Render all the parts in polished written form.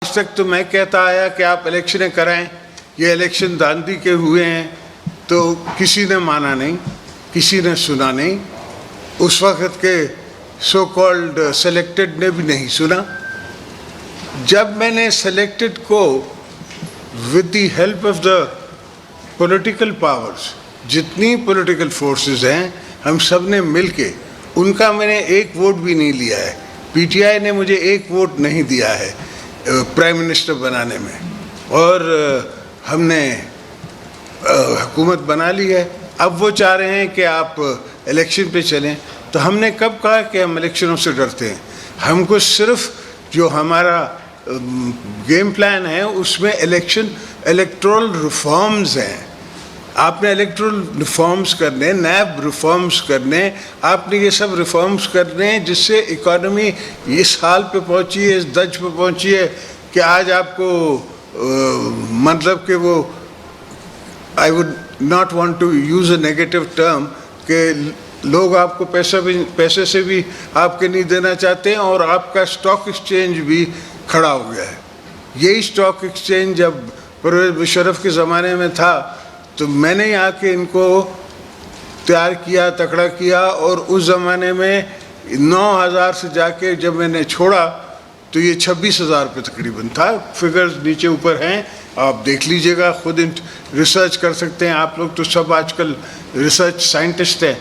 آج تک تو میں کہتا آیا کہ آپ الیکشنیں کرائیں, یہ الیکشن دھاندلی کے ہوئے ہیں, تو کسی نے مانا نہیں, کسی نے سنا نہیں. اس وقت کے سو کالڈ سلیکٹڈ نے بھی نہیں سنا. جب میں نے سلیکٹڈ کو with the help of the political powers, جتنی پولیٹیکل فورسز ہیں, ہم سب نے مل کے, ان کا میں نے ایک ووٹ بھی نہیں لیا ہے. پی ٹی آئی نے مجھے ایک ووٹ نہیں دیا ہے پرائم منسٹر بنانے میں, اور ہم نے حکومت بنا لی ہے. اب وہ چاہ رہے ہیں کہ آپ الیکشن پہ چلیں. تو ہم نے کب کہا کہ ہم الیکشنوں سے ڈرتے ہیں؟ ہم کو صرف جو ہمارا گیم پلان ہے اس میں الیکٹرل ریفارمز ہیں. آپ نے الیکٹرل ریفارمز کرنے, نیب ریفارمز کرنے, آپ نے یہ سب ریفارمز کرنے جس سے اکانومی اس حال پہ پہنچی ہے, اس درج پہ پہنچی ہے کہ آج آپ کو مطلب کہ وہ I would not want to use a negative term کہ لوگ آپ کو پیسے سے بھی آپ کے نہیں دینا چاہتے ہیں, اور آپ کا اسٹاک ایکسچینج بھی کھڑا ہو گیا ہے. یہی اسٹاک ایکسچینج جب پرویز مشرف کے زمانے میں تھا تو میں نے آ کے ان کو تیار کیا, تکڑا کیا, اور اس زمانے میں 9,000 سے جا کے جب میں نے چھوڑا تو یہ 26,000 پہ تقریباً تھا. فگرز نیچے اوپر ہیں, آپ دیکھ لیجئے گا, خود ریسرچ کر سکتے ہیں. آپ لوگ تو سب آج کل ریسرچ سائنٹسٹ ہیں,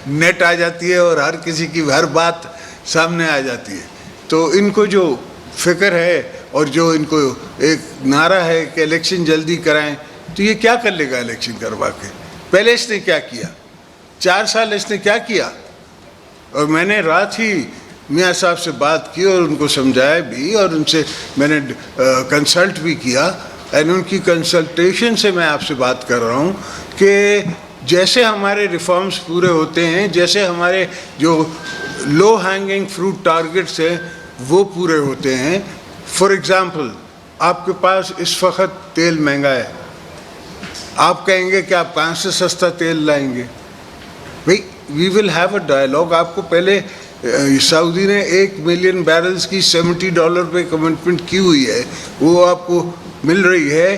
نیٹ آ جاتی ہے اور ہر کسی کی ہر بات سامنے آ جاتی ہے. تو ان کو جو فکر ہے اور جو ان کو ایک نعرہ ہے کہ الیکشن جلدی کرائیں, تو یہ کیا کر لے گا الیکشن کروا کے؟ پہلے اس نے کیا کیا؟ 4 سال اس نے کیا کیا؟ اور میں نے رات ہی میاں صاحب سے بات کی اور ان کو سمجھایا بھی, اور ان سے میں نے کنسلٹ بھی کیا. اور ان کی کنسلٹیشن سے میں آپ سے بات کر رہا ہوں کہ جیسے ہمارے ریفارمز پورے ہوتے ہیں, جیسے ہمارے جو لو ہینگنگ فروٹ ٹارگٹس ہیں وہ پورے ہوتے ہیں. فار ایگزامپل, آپ کے پاس اس وقت تیل مہنگا ہے, آپ کہیں گے کہ آپ کہاں سے سستا تیل لائیں گے؟ بھئی وی ول ہیو اے ڈائلاگ. آپ کو پہلے سعودی نے 1 ملین بیرلز کی $70 پہ کمٹمنٹ کی ہوئی ہے, وہ آپ کو مل رہی ہے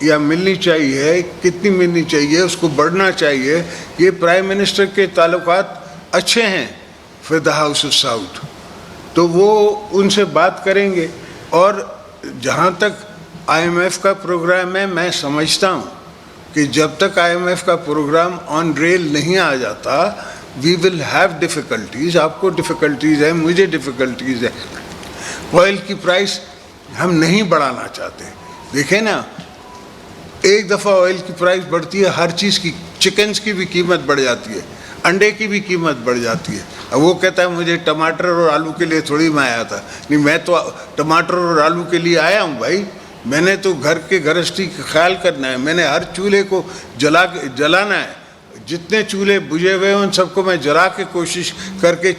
یا ملنی چاہیے؟ کتنی ملنی چاہیے؟ اس کو بڑھنا چاہیے. یہ پرائم منسٹر کے تعلقات اچھے ہیں with the house of south, تو وہ ان سے بات کریں گے. اور جہاں تک IMF کا پروگرام ہے, میں سمجھتا ہوں کہ جب تک IMF کا پروگرام آن ریل نہیں آ جاتا, وی ول ہیو ڈیفیکلٹیز. آپ کو ڈیفیکلٹیز ہیں, مجھے ڈیفیکلٹیز ہیں. آئل کی پرائس ہم نہیں بڑھانا چاہتے. دیکھیں نا, ایک دفعہ آئل کی پرائس بڑھتی ہے, ہر چیز کی, چکنز کی بھی قیمت بڑھ جاتی ہے, انڈے کی بھی قیمت بڑھ جاتی ہے. اب وہ کہتا ہے مجھے ٹماٹر اور آلو کے لیے تھوڑی میں آیا تھا. نہیں, میں تو ٹماٹر اور آلو کے لیے آیا ہوں بھائی. میں نے تو گھر کے گرہستی کا خیال کرنا ہے, میں نے ہر چولہے کو جلانا ہے. جتنے چولہے بجھے ہوئے ہیں ان سب کو میں جلا کے کوشش کر کے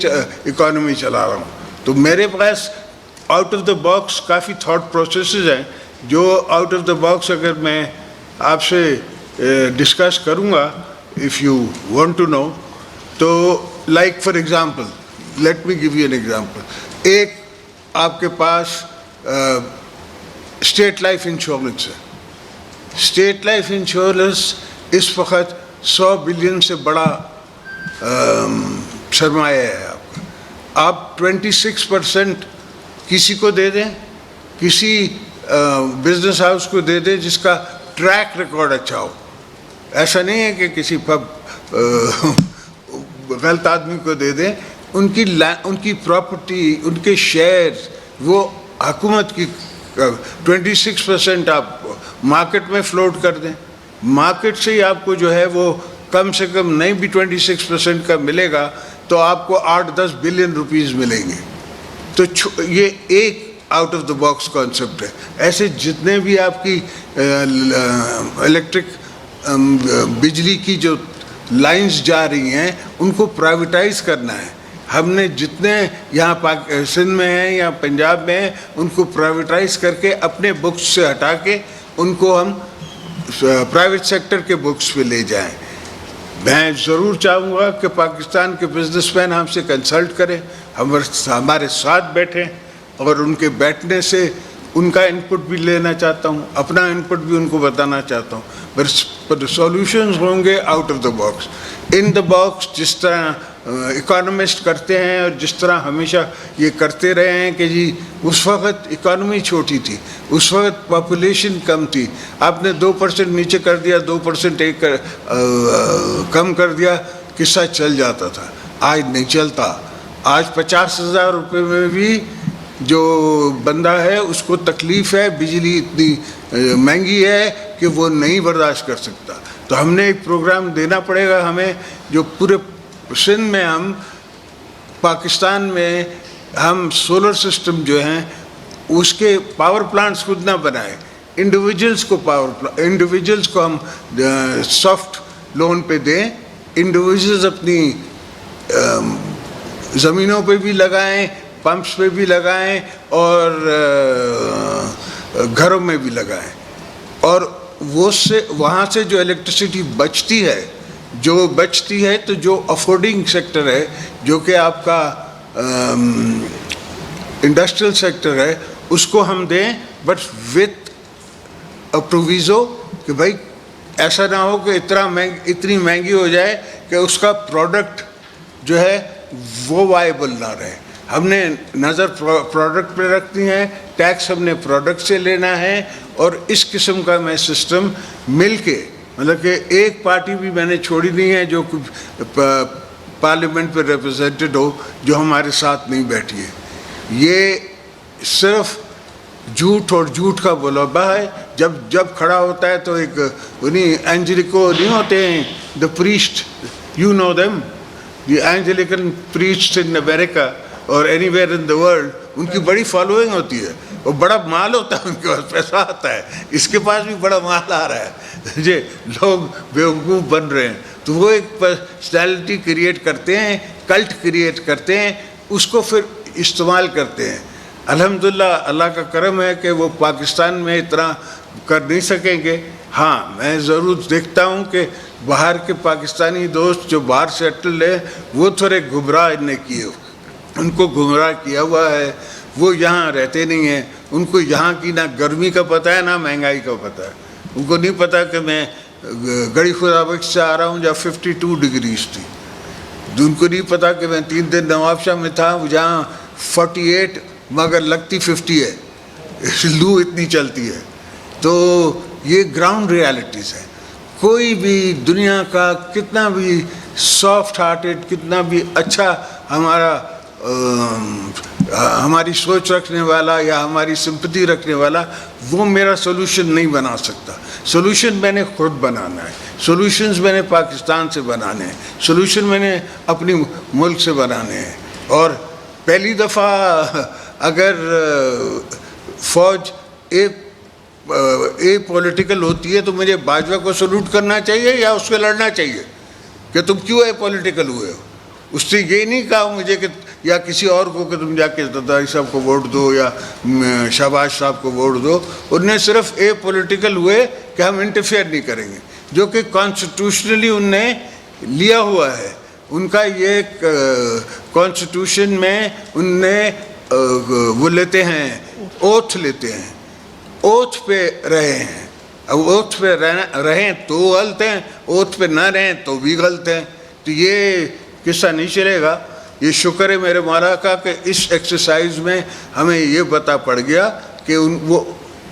اکانومی چلا رہا ہوں. تو میرے pass out of the box coffee thought processes ہیں, جو آؤٹ آف دا باکس اگر میں آپ سے ڈسکس کروں گا, if you want to know, تو like for example, let me give you an example. ایک آپ کے پاس اسٹیٹ لائف انشورنس ہے. اسٹیٹ لائف انشورنس اس وقت 100 بلین سے بڑا سرمایہ ہے آپ کا. آپ 26% کسی کو دے دیں, کسی بزنس ہاؤس کو دے دیں جس کا ٹریک ریکارڈ اچھا ہو. ایسا نہیں ہے کہ کسی غلط آدمی کو دے دیں. ان کی پراپرٹی, ان کے شیئر, وہ حکومت کی 26% آپ مارکیٹ میں فلوٹ کر دیں. مارکیٹ سے ہی آپ کو جو ہے وہ کم سے کم نہیں بھی 26% کا ملے گا تو آپ کو 8-10 بلین روپیز ملیں گے. تو یہ ایک out of the box concept ہے. ایسے جتنے بھی آپ کی الیکٹرک بجلی کی جو لائنز جا رہی ہیں ان کو پرائیویٹائز کرنا ہے. ہم نے جتنے یہاں سندھ میں ہیں یا پنجاب میں ہیں ان کو پرائیویٹائز کر کے اپنے بکس سے ہٹا کے ان کو ہم پرائیویٹ سیکٹر کے بکس پہ لے جائیں. میں ضرور چاہوں گا کہ پاکستان کے بزنس مین ہم سے کنسلٹ کریں, ہمارے ساتھ بیٹھیں, اور ان کے بیٹھنے سے ان کا انپٹ بھی لینا چاہتا ہوں, اپنا انپٹ بھی ان کو بتانا چاہتا ہوں, پر سولوشنز ہوں گے out of the box. In the box جس طرح اکانومسٹ کرتے ہیں اور جس طرح ہمیشہ یہ کرتے رہے ہیں کہ جی اس وقت اکانومی چھوٹی تھی, اس وقت پاپولیشن کم تھی, آپ نے 2% نیچے کر دیا, 2% کم کر دیا, قصہ چل جاتا تھا. آج نہیں چلتا. آج 50,000 روپے میں بھی جو بندہ ہے اس کو تکلیف ہے, بجلی اتنی مہنگی ہے کہ وہ نہیں برداشت کر سکتا. تو ہم نے ایک پروگرام دینا پڑے گا ہمیں, جو پورے سندھ میں ہم پاکستان میں ہم سولر سسٹم جو ہیں اس کے پاور پلانٹس خود نہ بنائیں, انڈیویجولس کو ہم سافٹ لون پہ دیں, انڈیویجولز اپنی زمینوں پہ بھی لگائیں, پمپس پہ بھی لگائیں اور گھروں میں بھی لگائیں. اور وہاں سے جو الیکٹریسٹی بچتی ہے تو جو افورڈنگ سیکٹر ہے, جو کہ آپ کا انڈسٹریل سیکٹر ہے, اس کو ہم دیں, بٹ وتھ اے پروویزو کہ بھائی ایسا نہ ہو کہ اتنی مہنگی ہو جائے کہ اس کا پروڈکٹ جو ہے وہ وائبل نہ رہے. ہم نے نظر پروڈکٹ پہ رکھنی ہے, ٹیکس ہم نے پروڈکٹ سے لینا ہے, اور اس قسم کا میں سسٹم مل کے, مطلب کہ ایک پارٹی بھی میں نے چھوڑی نہیں ہے جو پارلیمنٹ پہ ریپرزینٹڈ ہو جو ہمارے ساتھ نہیں بیٹھی ہے. یہ صرف جھوٹ اور جھوٹ کا بولابا ہے. جب کھڑا ہوتا ہے تو ایک انہیں اینجلیکو نہیں ہوتے ہیں, the priest, you know them, the Anglican priest in America اور anywhere in the world, ان کی بڑی فالوئنگ ہوتی ہے اور بڑا مال ہوتا ہے, ان کے پاس پیسہ آتا ہے, اس کے پاس بھی بڑا مال آ رہا ہے, جی لوگ بیوقوف بن رہے ہیں. تو وہ ایک پرسنالٹی کریٹ کرتے ہیں, کلٹ کریٹ کرتے ہیں, اس کو پھر استعمال کرتے ہیں. الحمدللہ اللہ کا کرم ہے کہ وہ پاکستان میں اتنا کر نہیں سکیں گے. ہاں میں ضرور دیکھتا ہوں کہ باہر کے پاکستانی دوست جو باہر سیٹل ہیں وہ تھوڑے گمراہ نے کیے, ان کو گمراہ کیا ہوا ہے, وہ یہاں رہتے نہیں ہیں, ان کو یہاں کی نہ گرمی کا پتہ ہے نہ مہنگائی کا پتہ ہے. ان کو نہیں پتہ کہ میں گڑی خدا بخش سے آ رہا ہوں جہاں 52 ڈگریز تھی, ان کو نہیں پتہ کہ میں 3 دن نواب شاہ میں تھا جہاں 48 مگر لگتی 50 ہے, لو اتنی چلتی ہے. تو یہ گراؤنڈ ریالٹیز ہیں. کوئی بھی دنیا کا کتنا بھی سافٹ ہارٹیڈ, کتنا بھی اچھا ہماری سوچ رکھنے والا یا ہماری سمپتی رکھنے والا, وہ میرا سولوشن نہیں بنا سکتا. سولوشن میں نے خود بنانا ہے, سولوشنز میں نے پاکستان سے بنانے ہیں, سولوشن میں نے اپنی ملک سے بنانے ہیں. اور پہلی دفعہ اگر فوج اے پولیٹیکل ہوتی ہے تو مجھے باجوہ کو سلوٹ کرنا چاہیے یا اس کو لڑنا چاہیے کہ تم کیوں اے پولیٹیکل ہوئے ہو. اس سے یہ نہیں کہا مجھے کہ یا کسی اور کو کہ تم جا کے زرداری صاحب کو ووٹ دو یا شہباز صاحب کو ووٹ دو. انہوں نے صرف اے پولیٹیکل ہوئے کہ ہم انٹرفیئر نہیں کریں گے, جو کہ کانسٹیٹیوشنلی ان نے لیا ہوا ہے. ان کا یہ کانسٹیٹیوشن میں ان نے وہ لیتے ہیں, اوتھ لیتے ہیں, اوتھ پہ رہے ہیں. اب اوتھ پہ رہیں تو غلط ہیں, اوتھ پہ نہ رہیں تو بھی غلط ہیں. تو یہ قصہ نہیں چلے گا. یہ شکر ہے میرے مولا کا کہ اس ایکسرسائز میں ہمیں یہ پتہ پڑ گیا کہ وہ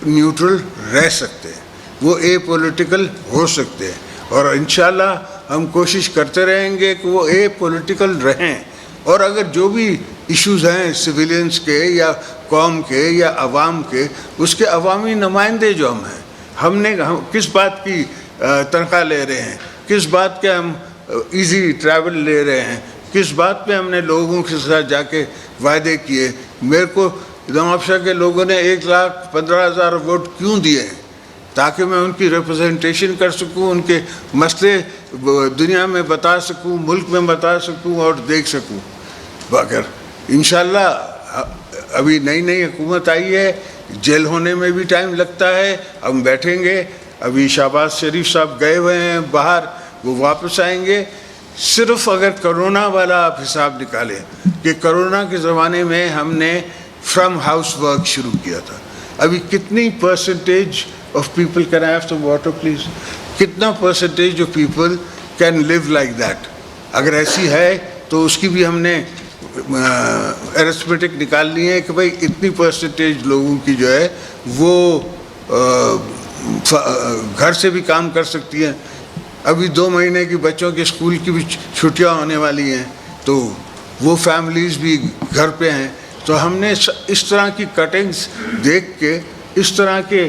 نیوٹرل رہ سکتے ہیں, وہ اے پولیٹیکل ہو سکتے ہیں, اور انشاءاللہ ہم کوشش کرتے رہیں گے کہ وہ اے پولیٹیکل رہیں. اور اگر جو بھی ایشوز ہیں سویلینس کے یا قوم کے یا عوام کے, اس کے عوامی نمائندے جو ہم نے کس بات کی تنخواہ لے رہے ہیں, کس بات کے ہم ایزی ٹریول لے رہے ہیں, کس بات پہ ہم نے لوگوں کے ساتھ جا کے وعدے کیے. میرے کو نواب شاہ کے لوگوں نے 1,15,000 ووٹ کیوں دیے ہیں, تاکہ میں ان کی ریپرزنٹیشن کر سکوں, ان کے مسئلے دنیا میں بتا سکوں, ملک میں بتا سکوں اور دیکھ سکوں. اگر انشاءاللہ ابھی نئی حکومت آئی ہے, جیل ہونے میں بھی ٹائم لگتا ہے, ہم بیٹھیں گے. ابھی شہباز شریف صاحب گئے ہوئے ہیں باہر, وہ واپس آئیں گے. صرف اگر کرونا والا آپ حساب نکالیں کہ کرونا کے زمانے میں ہم نے فرام ہاؤس ورک شروع کیا تھا, ابھی کتنی percentage of people, can I have some water please, کتنا percentage of people can live like that؟ اگر ایسی ہے تو اس کی بھی ہم نے arithmetic نکالنی ہے کہ بھائی اتنی percentage لوگوں کی جو ہے وہ گھر سے بھی کام کر سکتی ہیں. ابھی 2 مہینے کی بچوں کے اسکول کی بھی چھٹیاں ہونے والی ہیں تو وہ فیملیز بھی گھر پہ ہیں. تو ہم نے اس طرح کی کٹنگز دیکھ کے اس طرح کے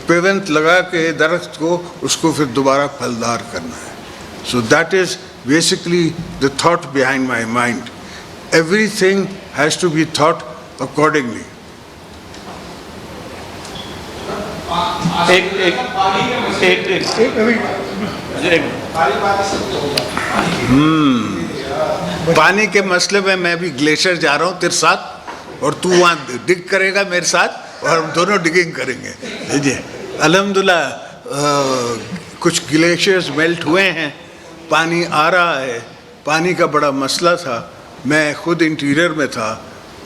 پیونت لگا کے درخت کو اس کو پھر دوبارہ پھلدار کرنا ہے. So that is basically the thought behind my mind. Everything has to be thought accordingly. پانی کے مسئلے میں میں بھی گلیشیئر جا رہا ہوں تیرے ساتھ اور تو وہاں ڈگ کرے گا میرے ساتھ اور ہم دونوں ڈگنگ کریں گے. جی الحمدللہ کچھ گلیشیئرز میلٹ ہوئے ہیں, پانی آ رہا ہے. پانی کا بڑا مسئلہ تھا. میں خود انٹیریئر میں تھا,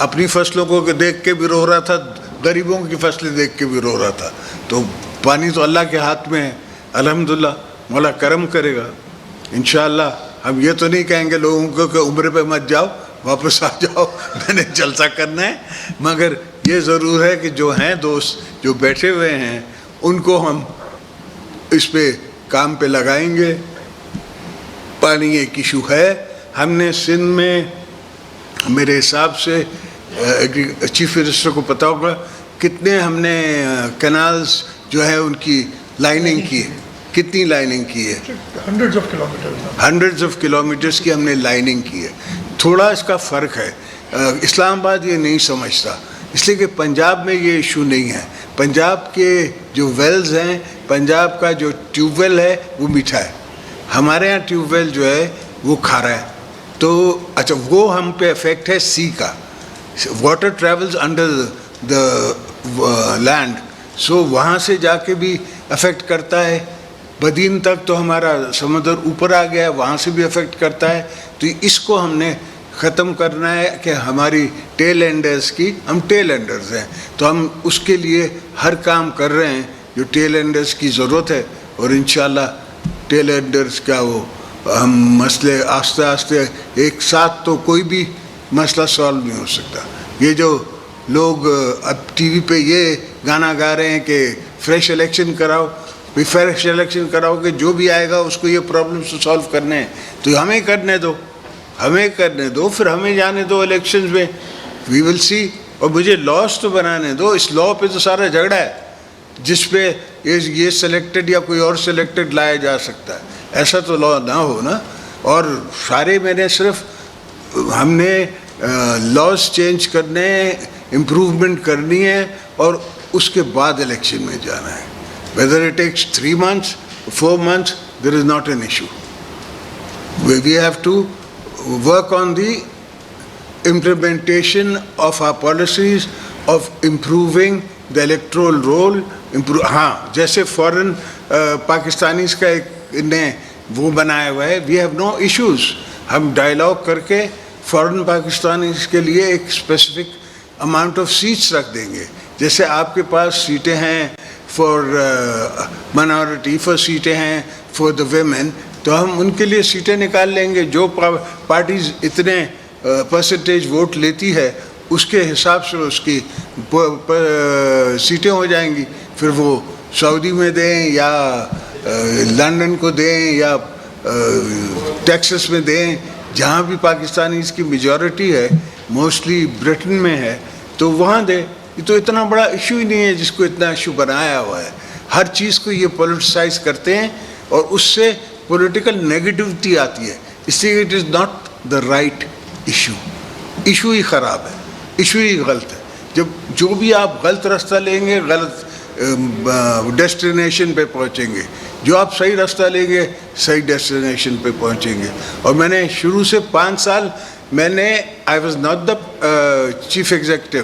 اپنی فصلوں کو دیکھ کے بھی رو رہا تھا, غریبوں کی فصلیں دیکھ کے بھی رو رہا تھا. تو پانی تو اللہ کے ہاتھ میں ہے, الحمدللہ مولا کرم کرے گا انشاءاللہ. ہم یہ تو نہیں کہیں گے لوگوں کو کہ عمرے پہ مت جاؤ, واپس آ جاؤ, میں نے جلسہ کرنا ہے. مگر یہ ضرور ہے کہ جو ہیں دوست جو بیٹھے ہوئے ہیں ان کو ہم اس پہ کام پہ لگائیں گے. پانی ایک ایشو ہے. ہم نے سندھ میں میرے حساب سے چیف منسٹر کو پتہ ہوگا کتنے ہم نے کینالز جو ہے ان کی لائننگ کی ہے. کتنی لائننگ کی ہے؟ ہنڈریڈز آف کلومیٹرز کی ہم نے لائننگ کی ہے. تھوڑا اس کا فرق ہے. اسلام آباد یہ نہیں سمجھتا, اس لیے کہ پنجاب میں یہ ایشو نہیں ہے. پنجاب کے جو ویلز ہیں, پنجاب کا جو ٹیوب ویل ہے وہ میٹھا ہے. ہمارے ہاں ٹیوب ویل جو ہے وہ کھارا ہے. تو اچھا وہ ہم پہ افیکٹ ہے سی کا. Water travels under the land, so وہاں سے جا کے بھی افیکٹ کرتا ہے. بدین تک تو ہمارا سمندر اوپر آ گیا ہے, وہاں سے بھی افیکٹ کرتا ہے. تو اس کو ہم نے ختم کرنا ہے کہ ہماری ٹیل اینڈرز کی, ہم ٹیل اینڈرز ہیں تو ہم اس کے لیے ہر کام کر رہے ہیں جو ٹیل اینڈرز کی ضرورت ہے. اور انشاءاللہ ٹیل اینڈرز کا وہ ہم مسئلے آہستہ آہستہ ایک ساتھ تو کوئی بھی مسئلہ سالو نہیں ہو سکتا. یہ جو لوگ اب ٹی وی پہ یہ گانا گا رہے ہیں کہ فریش الیکشن کراؤ, فریش الیکشن کراؤ کہ جو بھی آئے گا اس کو یہ پرابلمس سالو کرنے ہیں, تو ہمیں کرنے دو, ہمیں کرنے دو, پھر ہمیں جانے دو الیکشنز میں, وی ول سی. اور مجھے لاس تو بنانے دو. اس لا پہ تو سارا جھگڑا ہے جس پہ یہ سلیکٹڈ یا کوئی اور سلیکٹڈ لایا جا سکتا ہے. ایسا تو لا نہ ہو نا. اور سارے میں نے صرف ہم نے لاز چینج کرنے, امپروومنٹ کرنی ہے اور اس کے بعد الیکشن میں جانا ہے. Whether it takes 3 months, 4 months, there is not an issue. We have to work on the implementation of our policies of improving the electoral roll. ہاں جیسے فورن پاکستانیز کا ایک نے وہ بنایا ہوا ہے, we have no issues. ہم ڈائلاگ کر کے فورن پاکستانیز کے لیے ایک اسپیسیفک اماؤنٹ آف سیٹس رکھ دیں گے. جیسے آپ کے پاس سیٹیں ہیں فار منارٹی, فار سیٹیں ہیں فار دا ویمن, تو ہم ان کے لیے سیٹیں نکال لیں گے. جو پارٹیز اتنے پرسنٹیج ووٹ لیتی ہے اس کے حساب سے اس کی سیٹیں ہو جائیں گی. پھر وہ سعودی میں دیں یا لندن کو دیں یا ٹیکسس میں دیں, جہاں بھی پاکستانیز کی میجورٹی ہے, موسٹلی برٹن میں ہے, تو وہاں دیں. یہ تو اتنا بڑا ایشو ہی نہیں ہے جس کو اتنا ایشو بنایا ہوا ہے. ہر چیز کو یہ پولیٹیسائز کرتے ہیں اور اس سے پولیٹیکل نیگیٹیوٹی آتی ہے. اس لیے it is not the right issue. Issue ہی خراب ہے, ایشو ہی غلط ہے. جب جو بھی آپ غلط راستہ لیں گے غلط ڈیسٹینیشن پہ پہنچیں گے, جو آپ صحیح راستہ لیں گے صحیح ڈیسٹینیشن پہ پہنچیں گے. اور میں نے شروع سے 5 سال میں نے I was not the chief executive,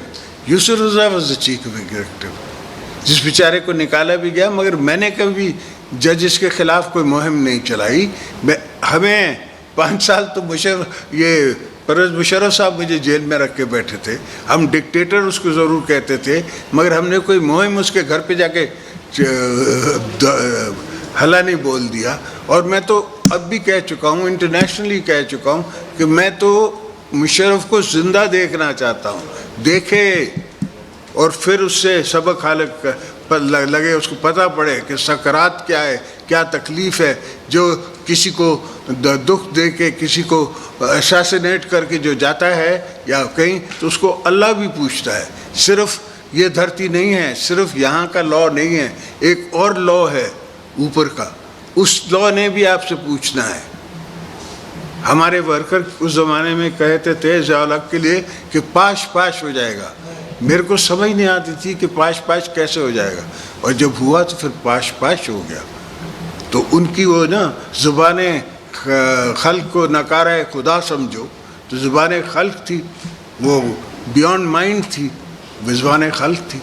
Yusuf Raza was the chief executive, جس بیچارے کو نکالا بھی گیا, مگر میں نے کبھی ججز کے خلاف کوئی مہم نہیں چلائی. ہمیں 5 سال تو یہ پرویز مشرف صاحب مجھے جیل میں رکھ کے بیٹھے تھے. ہم ڈکٹیٹر اس کو ضرور کہتے تھے, مگر ہم نے کوئی مہم اس کے گھر پہ جا کے ہلا نہیں بول دیا. اور میں تو اب بھی کہہ چکا ہوں, انٹرنیشنلی کہہ چکا ہوں کہ میں تو مشرف کو زندہ دیکھنا چاہتا ہوں. دیکھے اور پھر اس سے سبق حالق لگے, اس کو پتہ پڑے کہ سکرات کیا ہے, کیا تکلیف ہے. جو کسی کو دکھ دے کے, کسی کو اساسینیٹ کر کے جو جاتا ہے یا کہیں, تو اس کو اللہ بھی پوچھتا ہے. صرف یہ دھرتی نہیں ہے, صرف یہاں کا لا نہیں ہے, ایک اور لا ہے اوپر کا, اس لا نے بھی آپ سے پوچھنا ہے. ہمارے ورکر اس زمانے میں کہتے تھے ضیاء الحق کے لیے کہ پاش پاش ہو جائے گا. میرے کو سمجھ نہیں آتی تھی کہ پاش پاش کیسے ہو جائے گا, اور جب ہوا تو پھر پاش پاش ہو گیا. تو ان کی وہ نا زبان خلق کو نکارہ خدا سمجھو, تو زبان خلق تھی, وہ بیانڈ مائنڈ تھی, زبان خلق تھی.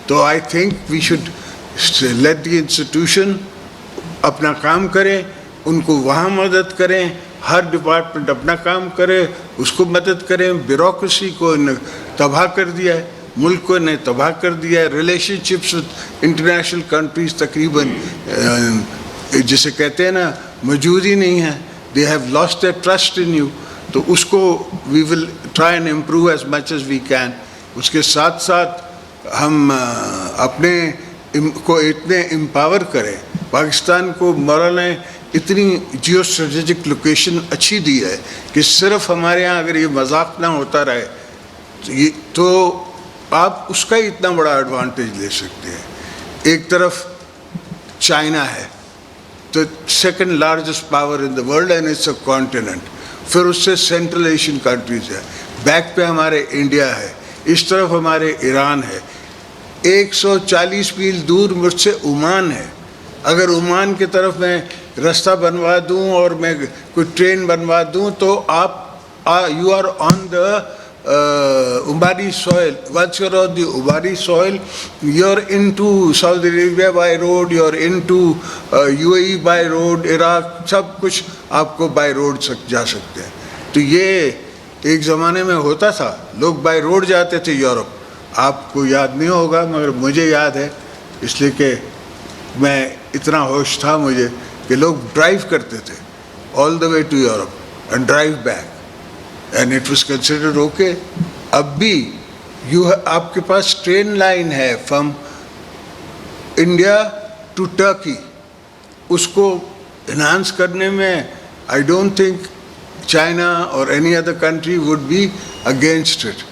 تو I think we should let the institution اپنا کام کرے, ان کو وہاں مدد کریں, ہر ڈپارٹمنٹ اپنا کام کرے, اس کو مدد کریں. بیوروکریسی کو تباہ کر دیا ہے, ملک کو نے تباہ کر دیا ہے. Relationships with international countries تقریباً جسے کہتے ہیں نا موجود ہی نہیں ہے. They have lost their trust in you. تو اس کو we will try and improve as much as we can. اس کے ساتھ ساتھ ہم اپنے کو اتنے امپاور کریں. پاکستان کو مولانا نے اتنی جیو اسٹریٹجک لوکیشن اچھی دی ہے کہ صرف ہمارے یہاں اگر یہ مذاق نہ ہوتا رہے تو آپ اس کا ہی اتنا بڑا ایڈوانٹیج لے سکتے ہیں. ایک طرف چائنا ہے, تو second largest power in the world and it's a continent. پھر اس سے سینٹرل ایشین کنٹریز ہے, بیک پہ ہمارے انڈیا ہے, اس طرف ہمارے ایران ہے, 140 میل دور مجھ سے عمان ہے. اگر عمان کی طرف میں رستہ بنوا دوں اور میں کوئی ٹرین بنوا دوں تو آپ you are on the Umari soil. Once you're on the Umari soil, you're into Saudi Arabia by road, you're into UAE by road, Iraq, سب کچھ آپ کو بائی روڈ جا سکتے ہیں. تو یہ ایک زمانے میں ہوتا تھا, لوگ بائی روڈ جاتے تھے یورپ. آپ کو یاد نہیں ہوگا مگر مجھے یاد ہے, اس لیے کہ میں اتنا ہوش تھا مجھے کہ لوگ ڈرائیو کرتے تھے all the way to Europe and drive back. And it was considered okay. اب بھی آپ کے پاس ٹرین لائن ہے فرام انڈیا ٹو ٹرکی. اس کو انہانس کرنے میں آئی ڈونٹ تھنک چائنا اور any other country would be against it,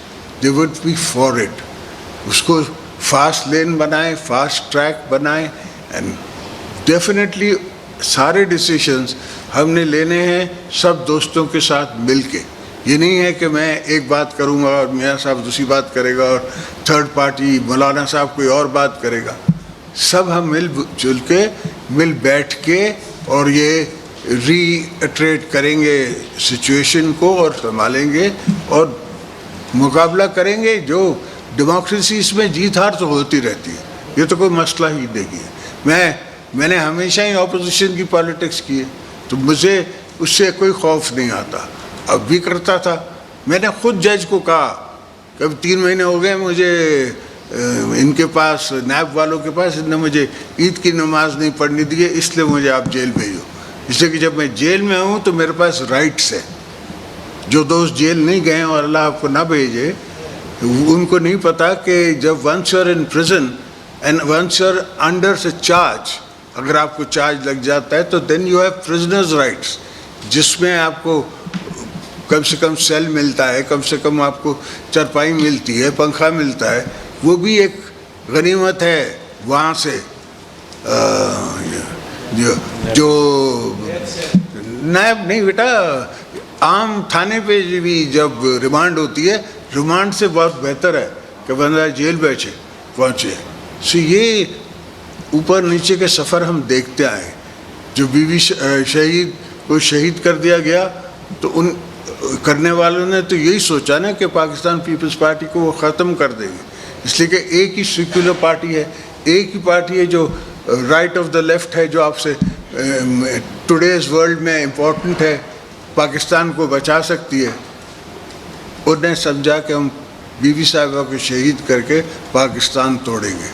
they would be for it. اس کو فاسٹ لین بنائیں, فاسٹ ٹریک بنائیں, اینڈ ڈیفینیٹلی سارے ڈیسیشنز ہم نے لینے ہیں سب دوستوں کے ساتھ مل کے. یہ نہیں ہے کہ میں ایک بات کروں گا اور میاں صاحب دوسری بات کرے گا اور تھرڈ پارٹی مولانا صاحب کوئی اور بات کرے گا. سب ہم مل جل کے مل بیٹھ کے اور یہ ری اٹریٹ کریں گے سچویشن کو اور سنبھالیں گے اور مقابلہ کریں گے. جو ڈیموکریسی اس میں جیت ہار تو ہوتی رہتی ہے, یہ تو کوئی مسئلہ ہی نہیں ہے. میں نے ہمیشہ ہی اپوزیشن کی پالیٹکس کی ہے, تو مجھے اس سے کوئی خوف نہیں آتا, اب بھی کرتا تھا. میں نے خود جج کو کہا کہ اب 3 مہینے ہو گئے مجھے ان کے پاس, نیب والوں کے پاس, انہوں نے مجھے عید کی نماز نہیں پڑھنی دی ہے, اس لیے مجھے آپ جیل بھیجو. اس لیے کہ جب میں جیل میں ہوں تو میرے پاس رائٹس ہیں. جو دوست جیل نہیں گئے اور اللہ آپ کو نہ بھیجے, ان کو نہیں پتا کہ جب once you are in prison and once you are under a charge, اگر آپ کو چارج لگ جاتا ہے تو then you have prisoners rights, جس میں آپ کو کم سے کم سیل ملتا ہے, کم سے کم آپ کو چرپائی ملتی ہے, پنکھا ملتا ہے. وہ بھی ایک غنیمت ہے. وہاں سے جو نائب نہیں بیٹا, عام تھانے پہ بھی جب ریمانڈ ہوتی ہے, ریمانڈ سے بہت بہتر ہے کہ بندہ جیل پہنچے. سو یہ اوپر نیچے کے سفر ہم دیکھتے آئے. جو بیوی شہید کو شہید کر دیا گیا تو ان کرنے والوں نے تو یہی سوچا نا کہ پاکستان پیپلز پارٹی کو وہ ختم کر دیں گے, اس لیے کہ ایک ہی سیکولر پارٹی ہے, ایک ہی پارٹی ہے جو رائٹ آف دا لیفٹ ہے, جو آپ سے ٹوڈیز ورلڈ میں امپورٹنٹ ہے, پاکستان کو بچا سکتی ہے. انہیں سمجھا کہ ہم بی بی صاحبہ کو شہید کر کے پاکستان توڑیں گے.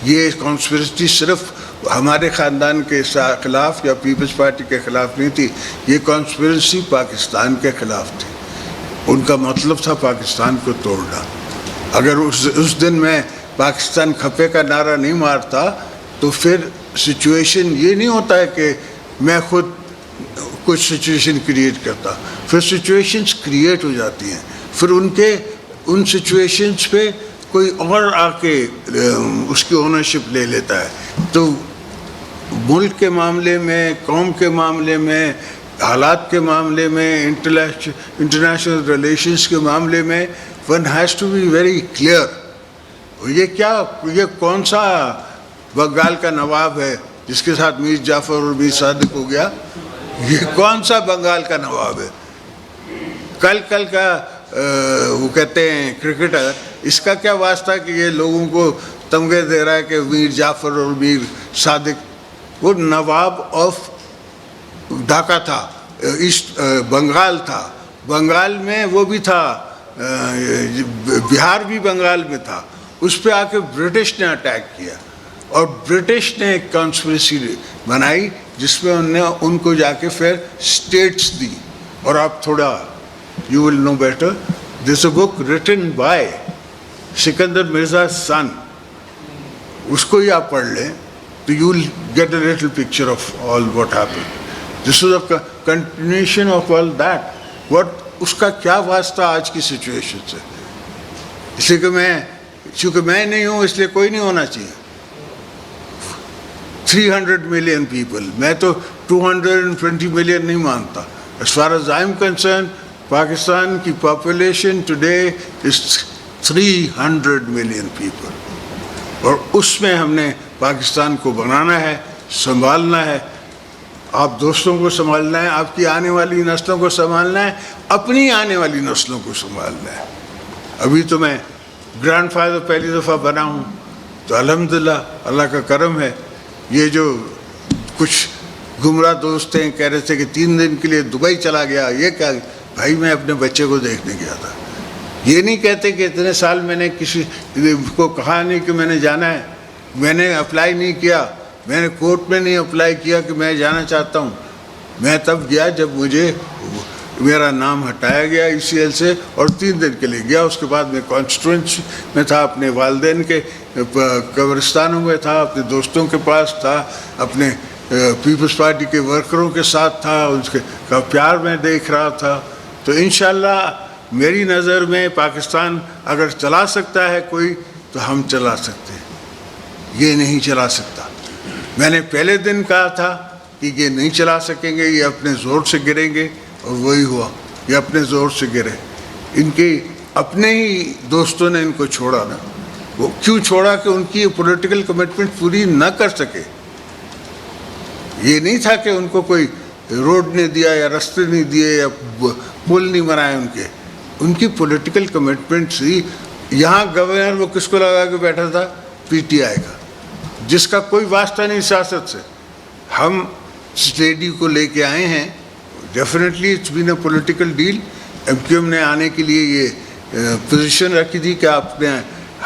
یہ کانسپریسی صرف ہمارے خاندان کے خلاف یا پیپلز پارٹی کے خلاف نہیں تھی, یہ کانسپریسی پاکستان کے خلاف تھی. ان کا مطلب تھا پاکستان کو توڑنا. اگر اس دن میں پاکستان کھپے کا نعرہ نہیں مارتا تو پھر سچویشن یہ نہیں ہوتا ہے کہ میں خود کچھ سچویشن کریٹ کرتا, پھر سچویشنز کریٹ ہو جاتی ہیں, پھر ان سچویشنز پہ کوئی اور آ کے اس کی اونرشپ لے لیتا ہے. تو ملک کے معاملے میں, قوم کے معاملے میں, حالات کے معاملے میں, انٹرنیشنل ریلیشنز کے معاملے میں one has to be very clear. یہ کون سا بنگال کا نواب ہے جس کے ساتھ میر جعفر اور میر صادق ہو گیا؟ یہ کون سا بنگال کا نواب ہے؟ کل کا وہ کہتے ہیں کرکٹر, اس کا کیا واسطہ کہ یہ لوگوں کو تمغے دے رہا ہے کہ میر جعفر اور میر صادق؟ وہ نواب آف ڈھاکہ تھا, ایسٹ بنگال تھا. بنگال میں وہ بھی تھا, بہار بھی بنگال میں تھا. اس پہ آ کے برٹش نے اٹیک کیا اور برٹش نے ایک کانسپریسی بنائی جس میں انہوں نے ان کو جا کے پھر اسٹیٹس دی. اور آپ تھوڑا you will know better, this a book written by Sikandar Mirza son, اس کو ہی آپ پڑھ لیں تو you will get a little picture of all what happen. This was a continuation of all that. اس کا کیا واسطہ آج کی سچویشن سے؟ اس لیے کہ چونکہ میں نہیں ہوں اس لیے کوئی نہیں ہونا چاہیے. 300 ملین پیپل, میں تو 220 ملین نہیں مانتا. As far as I am concerned, Pakistan کی population today is 300 million people, اور اس میں ہم نے پاکستان کو بنانا ہے, سنبھالنا ہے. آپ دوستوں کو سنبھالنا ہے, آپ کی آنے والی نسلوں کو سنبھالنا ہے, اپنی آنے والی نسلوں کو سنبھالنا ہے. ابھی تو میں گرینڈ فادر پہلی دفعہ بنا ہوں تو الحمدللہ اللہ کا کرم ہے. یہ جو کچھ گمراہ دوست ہیں کہہ رہے تھے کہ 3 دن کے لیے دبئی چلا گیا, یہ کیا؟ بھائی میں اپنے بچے کو دیکھنے گیا تھا. یہ نہیں کہتے کہ اتنے سال میں نے کسی کو کہا نہیں کہ میں نے جانا ہے, میں نے اپلائی نہیں کیا, میں نے کورٹ میں نہیں اپلائی کیا کہ میں جانا چاہتا ہوں. میں تب گیا جب مجھے میرا نام ہٹایا گیا ECL سے, اور 3 دن کے لیے گیا. اس کے بعد میں کانسٹیٹوئنسی میں تھا, اپنے والدین کے قبرستانوں میں تھا, اپنے دوستوں کے پاس تھا, اپنے پیپلز پارٹی کے ورکروں کے ساتھ تھا, اس کا پیار میں دیکھ رہا تھا. تو انشاءاللہ میری نظر میں پاکستان اگر چلا سکتا ہے کوئی تو ہم چلا سکتے ہیں, یہ نہیں چلا سکتا. میں نے پہلے دن کہا تھا کہ یہ نہیں چلا سکیں گے, یہ اپنے زور سے گریں گے, اور وہی ہوا, یہ اپنے زور سے گرے. ان کے اپنے ہی دوستوں نے ان کو چھوڑا نا. وہ کیوں چھوڑا؟ کہ ان کی پولیٹیکل کمٹمنٹ پوری نہ کر سکے. یہ نہیں تھا کہ ان کو کوئی روڈ نہیں دیا یا راستے نہیں دیے یا پل نہیں بنائے. ان کی پولیٹیکل کمٹمنٹ تھی. یہاں گورنر وہ کس کو لگا کے بیٹھا تھا؟ PTI کا, جس کا کوئی واسطہ نہیں سیاست سے. ہم اس لیڈی کو لے کے آئے ہیں, definitely it's been a political deal. MQM نے آنے کے لیے یہ پوزیشن رکھی تھی کہ آپ نے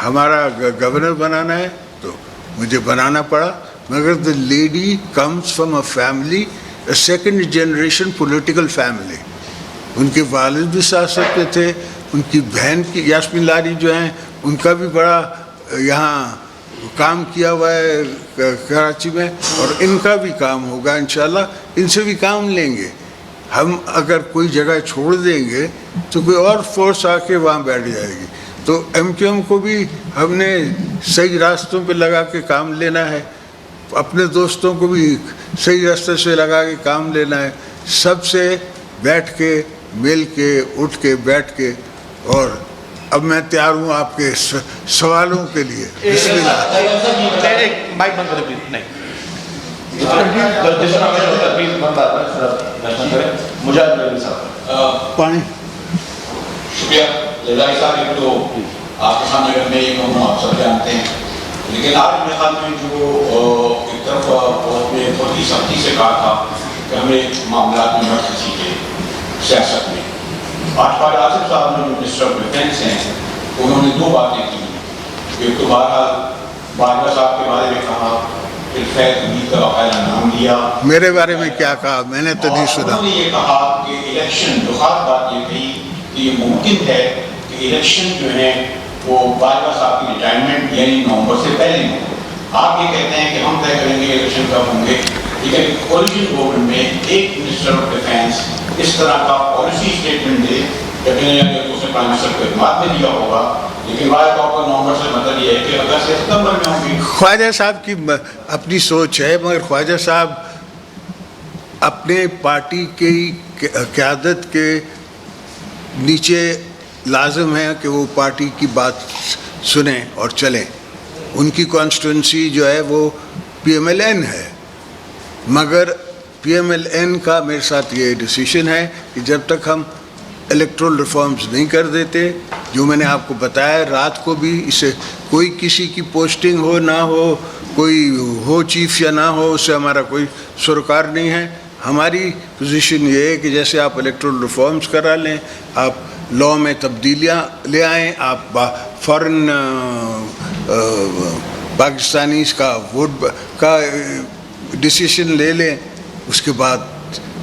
ہمارا گورنر بنانا ہے, تو مجھے بنانا پڑا. مگر the lady comes from a family, a second generation political family. ان کے والد بھی سیاست میں تھے, ان کی بہن کی یاسمین لاری جو ہیں ان کا بھی بڑا یہاں کام کیا ہوا ہے کراچی میں, اور ان کا بھی کام ہوگا انشاءاللہ. ان سے بھی کام لیں گے. ہم اگر کوئی جگہ چھوڑ دیں گے تو کوئی اور فورس آ کے وہاں بیٹھ جائے گی. تو MQM کو بھی ہم نے صحیح راستوں پہ لگا کے کام لینا ہے, اپنے دوستوں کو بھی صحیح راستے سے لگا کے کام لینا ہے, سب سے بیٹھ کے مل کے اٹھ کے بیٹھ کے. اور اب میں تیار ہوں آپ کے سوالوں کے لیے. بسم اللہ. پانی. شکریہ لذائی صاحب. ایک تو آپ کے سامنے اگر میں یہ کہوں آپ سب جانتے ہیں, لیکن آپ میرے خیال میں جو ایک طرف بہت ہی سختی سے کہا تھا کہ ہمیں معاملات میں مت کسی کے سیاست میں, آج خواجہ آصف صاحب نے جو منسٹر آف ڈیفینس ہیں انہوں نے دو باتیں کی. ایک تو بہرحال باجوہ صاحب کے بارے میں کہا, پھر فیض حمید کا باقاعدہ نام لیا. میرے بارے میں کیا کہا, میں نے تو نہیں سنا. انہوں نے یہ کہا کہ الیکشن, جو خاص بات یہ کہی کہ یہ ممکن ہے کہ الیکشن جو ہے وہ باجوہ صاحب کی ریٹائرمنٹ یعنی نومبر سے پہلے ہوں. آپ یہ کہتے ہیں کہ ہم طے کریں گے الیکشن کب ہوں گے, لیکن کولیشن گورنمنٹ میں ایک منسٹر آف ڈیفینس اس طرح کا پالیسی اسٹیٹمنٹ دے, یقیناً اس نے پرائم منسٹر کو اعتماد میں دیا ہوگا, لیکن واحد طور پر نومبر سے مطلب یہ ہے کہ اگست سے ستمبر میں ہوں گی. خواجہ صاحب کی اپنی سوچ ہے, مگر خواجہ صاحب اپنے پارٹی کی قیادت کے نیچے لازم ہے کہ وہ پارٹی کی بات سنیں اور چلیں. ان کی کانسٹیٹوئنسی جو ہے وہ پی ایم ایل این ہے, مگر پی ایم ایل این کا میرے ساتھ یہ ڈیسیشن ہے کہ جب تک ہم الیکٹرل ریفارمز نہیں کر دیتے, جو میں نے آپ کو بتایا رات کو بھی, اسے کوئی کسی کی پوسٹنگ ہو نہ ہو, کوئی ہو چیف یا نہ ہو, اس سے ہمارا کوئی سروکار نہیں ہے. ہماری پوزیشن یہ ہے کہ جیسے آپ الیکٹرل ریفارمز کرا لیں, آپ لاء میں تبدیلیاں لے آئیں, آپ فورن پاکستانیز کا ووٹ کا ڈیسیشن لے لیں. اس کے بعد